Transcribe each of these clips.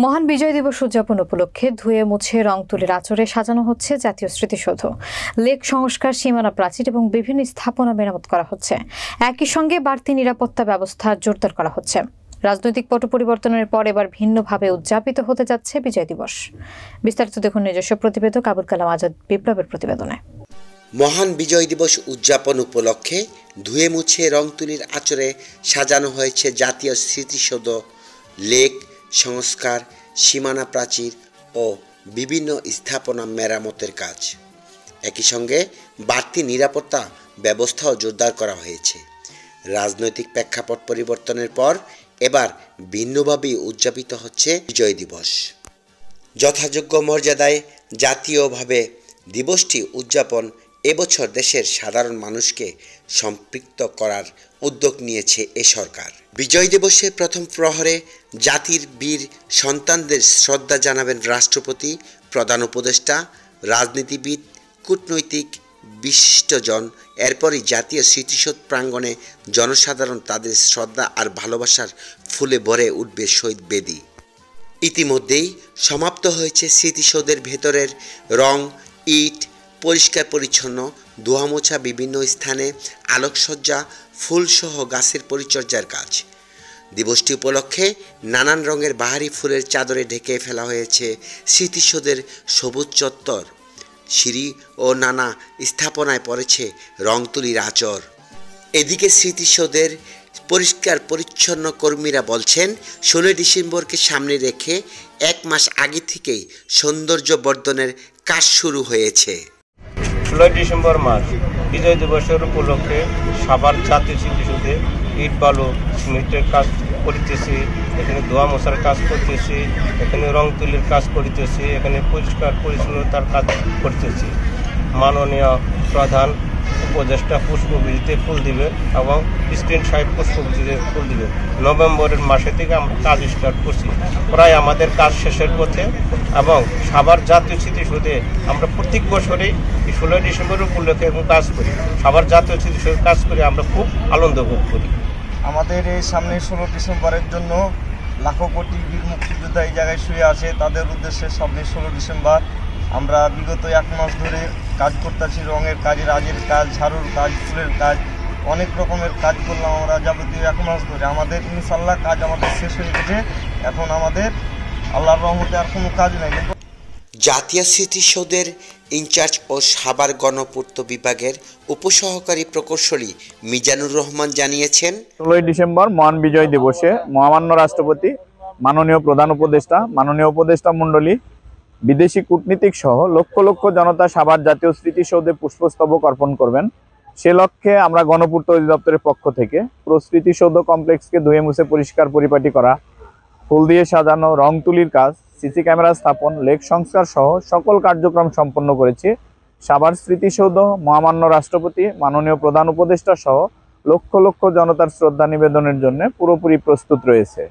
মহান বিজয় দিবস উদযাপন উপলক্ষে ধুয়ে মুছে রং তুলির আঁচড়ে সাজানো হচ্ছে জাতীয় স্মৃতিসৌধ। লেক সংস্কার, সীমানা প্রাচীর এবং বিভিন্ন স্থাপনা মেরামত করা হচ্ছে। একই সঙ্গে বাড়তি নিরাপত্তা ব্যবস্থা জোরদার করা হচ্ছে। রাজনৈতিক পট পরিবর্তনের পর এবার ভিন্নভাবে উদযাপিত হতে যাচ্ছে বিজয় দিবস। বিস্তারিত দেখুন নিজস্ব প্রতিবেদক আবুল কালাম আজাদ বিপ্লবের প্রতিবেদনে। মহান বিজয় দিবস উদযাপন উপলক্ষে ধুয়ে মুছে রং তুলির আঁচড়ে সাজানো হয়েছে জাতীয় স্মৃতিসৌধ। লেক সংস্কার, সীমানা প্রাচীর ও বিভিন্ন স্থাপনা মেরামতের কাজ। একই সঙ্গে বাড়তি নিরাপত্তা ব্যবস্থাও জোরদার করা হয়েছে। রাজনৈতিক প্রেক্ষাপট পরিবর্তনের পর এবার ভিন্নভাবে উদযাপিত হচ্ছে বিজয় দিবস। যথাযোগ্য মর্যাদায় জাতীয়ভাবে দিবসটি উদযাপন এবছর দেশের সাধারণ মানুষকে সম্পৃক্ত করার উদ্যোগ নিয়েছে এ সরকার। বিজয় দিবসের প্রথম প্রহরে জাতির বীর সন্তানদের শ্রদ্ধা জানাবেন রাষ্ট্রপতি, প্রধান উপদেষ্টা, রাজনীতিবিদ, কূটনৈতিক বিশিষ্টজন। এরপরই জাতীয় স্মৃতিসৌধ প্রাঙ্গণে জনসাধারণ তাদের শ্রদ্ধা আর ভালোবাসার ফুলে ভরে উঠবে শহীদ বেদি। ইতিমধ্যেই সমাপ্ত হয়েছে স্মৃতিসৌধের ভেতরের রং, ইট পরিষ্কার পরিচ্ছন্ন, ধোয়ামোছা, বিভিন্ন স্থানে আলোকসজ্জা, ফুলসহ গাছের পরিচর্যার কাজ। দিবসটি উপলক্ষে নানান রঙের বাহারি ফুলের চাদরে ঢেকে ফেলা হয়েছে স্মৃতিসৌধের সবুজ চত্বর। সিঁড়ি ও নানা স্থাপনায় পড়েছে রং তুলির আঁচড়। এদিকে স্মৃতিসৌধের পরিষ্কার পরিচ্ছন্ন কর্মীরা বলছেন, 16 ডিসেম্বরকে সামনে রেখে 1 মাস আগে থেকেই সৌন্দর্য বর্ধনের কাজ শুরু হয়েছে। 16 ডিসেম্বর মাস বিজয় দিবসের উপলক্ষে সাভার জাতীয় স্মৃতিসৌধে ইট বালু সিমেন্টের কাজ করিতেছি, এখানে ধোয়া মশার কাজ করতেছি, এখানে রং তুলির কাজ করিতেছি, এখানে পরিষ্কার পরিচ্ছন্নতার কাজ করতেছি। মাননীয় প্রধান উপদেষ্টা পুষ্পবৃষ্টিতে ফুল দিবেন এবং স্ক্রিন সাহেব পুষ্পবৃষ্টিতে ফুল দিবেন। নভেম্বরের মাসে থেকে আমরা কাজ স্টার্ট করছি, প্রায় আমাদের কাজ শেষের পথে। এবং সাভার জাতীয় স্মৃতিসৌধে আমরা প্রত্যেক বছরেই 16 ডিসেম্বর উপলক্ষে কাজ করি। সাভার জাতীয় স্মৃতিসৌধে কাজ করে আমরা খুব আনন্দ ভোগ করি। আমাদের এই সামনে 16 ডিসেম্বরের জন্য লাখো কোটি বীর মুক্তিযোদ্ধা এই জায়গায় শুয়ে আছে, তাদের উদ্দেশ্যে সামনে 16 ডিসেম্বর আমরা বিগত 1 মাস ধরে কাজ করতেছি। রঙের কাজ, রাজের কাজ, ঝাড়ুর কাজ, ফুলের কাজ, অনেক রকমের কাজ করলাম আমরা যাবতীয় 1 মাস ধরে। আমাদের ইনশাল্লাহ কাজ আমাদের শেষ হয়ে গেছে। এখন আমাদের আল্লাহর রহমতে আর কোনো কাজ নাই। জাতীয় স্মৃতিসৌধের ইনচার্জ ও সাভার গণপূর্ত বিভাগের উপসহকারী প্রকৌশলী মিজানুর রহমান জানিয়েছেন, 16 ডিসেম্বর মহান বিজয় দিবসে মহামান্য রাষ্ট্রপতি, মাননীয় প্রধান উপদেষ্টা, মাননীয় উপদেষ্টা মণ্ডলী, বিদেশি কূটনীতিক সহ লক্ষ লক্ষ জনতা সাভার জাতীয় স্মৃতিসৌধে পুষ্পস্তবক অর্পণ করবেন। সে লক্ষ্যে আমরা গণপূর্ত অধিদপ্তরের পক্ষ থেকে পুরো স্মৃতিসৌধ কমপ্লেক্সকে ধুয়ে মুছে পরিষ্কার পরিপাটি করা, ফুল দিয়ে সাজানো, রং তুলির কাজ, সিসি ক্যামেরা স্থাপন, লেক সংস্কার সহ সকল কার্যক্রম সম্পন্ন করেছি। সাভার স্মৃতিসৌধ মহামান্য রাষ্ট্রপতি, মাননীয় প্রধান উপদেষ্টা সহ লক্ষ লক্ষ জনতার শ্রদ্ধা নিবেদনের জন্য পুরোপুরি প্রস্তুত রয়েছে।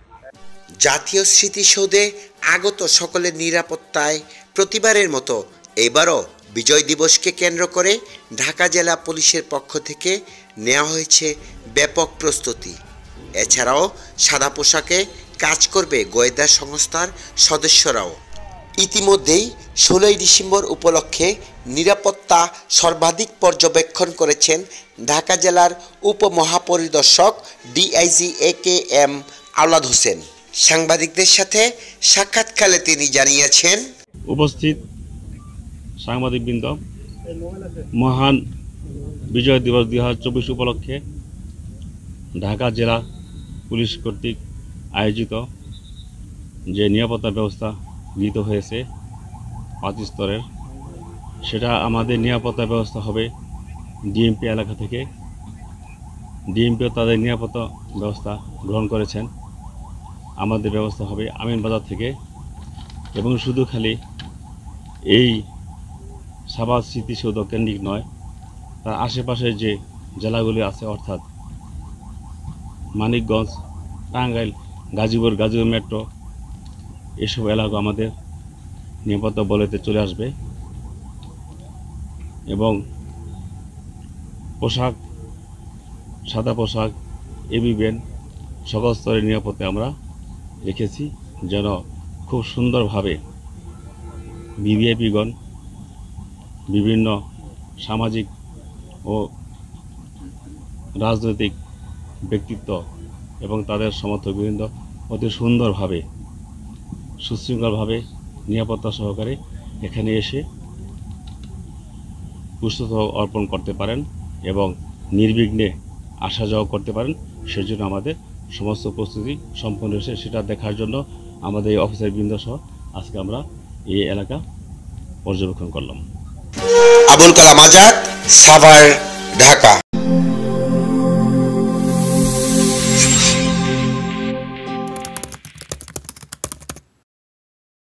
জাতীয় স্মৃতিসৌধে আগত সকলের নিরাপত্তায় প্রতিবারের মতো এবারও বিজয় দিবসকে কেন্দ্র করে ঢাকা জেলা পুলিশের পক্ষ থেকে নেওয়া হয়েছে ব্যাপক প্রস্তুতি। এছাড়াও সাদা পোশাকে কাজ করবে গোয়েন্দা সংস্থার সদস্যরাও। ইতিমধ্যেই 16 ডিসেম্বর উপলক্ষে নিরাপত্তা সর্বাধিক পর্যবেক্ষণ করেছেন ঢাকা জেলার উপমহাপরিদর্শক ডিআইজি AKM আওলাদ হোসেন। সাংবাদিকদের সাথে সাক্ষাৎকালে তিনি জানিয়েছেন, উপস্থিত সাংবাদিকবৃন্দ, মহান বিজয় দিবস 2024 উপলক্ষে ঢাকা জেলা পুলিশ কর্তৃক আয়োজিত যে নিরাপত্তা ব্যবস্থা গৃহীত হয়েছে 5 স্তরের, সেটা আমাদের নিরাপত্তা ব্যবস্থা হবে ডিএমপি এলাকা থেকে। ডিএমপিও তাদের নিরাপত্তা ব্যবস্থা গ্রহণ করেছেন। আমাদের ব্যবস্থা হবে আমিনবাজার থেকে, এবং শুধু খালি এই সাভার স্মৃতিসৌধ কেন্দ্রিক নয়, তার আশেপাশে যে জেলাগুলি আছে অর্থাৎ মানিকগঞ্জ, টাঙ্গাইল, গাজীপুর মেট্রো, এসব এলাকা আমাদের নিরাপত্তা বলয়তে চলে আসবে। এবং পোশাক, সাদা পোশাক, এবি ভ্যান সকল স্তরের নিরাপত্তা আমরা রেখেছি, যেন খুব সুন্দরভাবে ভিভিআইপিগণ, বিভিন্ন সামাজিক ও রাজনৈতিক ব্যক্তিত্ব এবং তাদের সমর্থকবৃন্দ অতি সুন্দরভাবে সুশৃঙ্খলভাবে নিরাপত্তা সহকারে এখানে এসে পুষ্পস্তবক অর্পণ করতে পারেন এবং নির্বিঘ্নে আসা যাওয়া করতে পারেন। সেজন্য আমাদের সমস্ত প্রস্তুতি সম্পন্ন হয়েছে। সেটা দেখার জন্য আমাদের এই অফিসারবৃন্দ সহ আজকে আমরা এই এলাকা পর্যবেক্ষণ করলাম। আবুল কালাম আজাদ, সাভার, ঢাকা।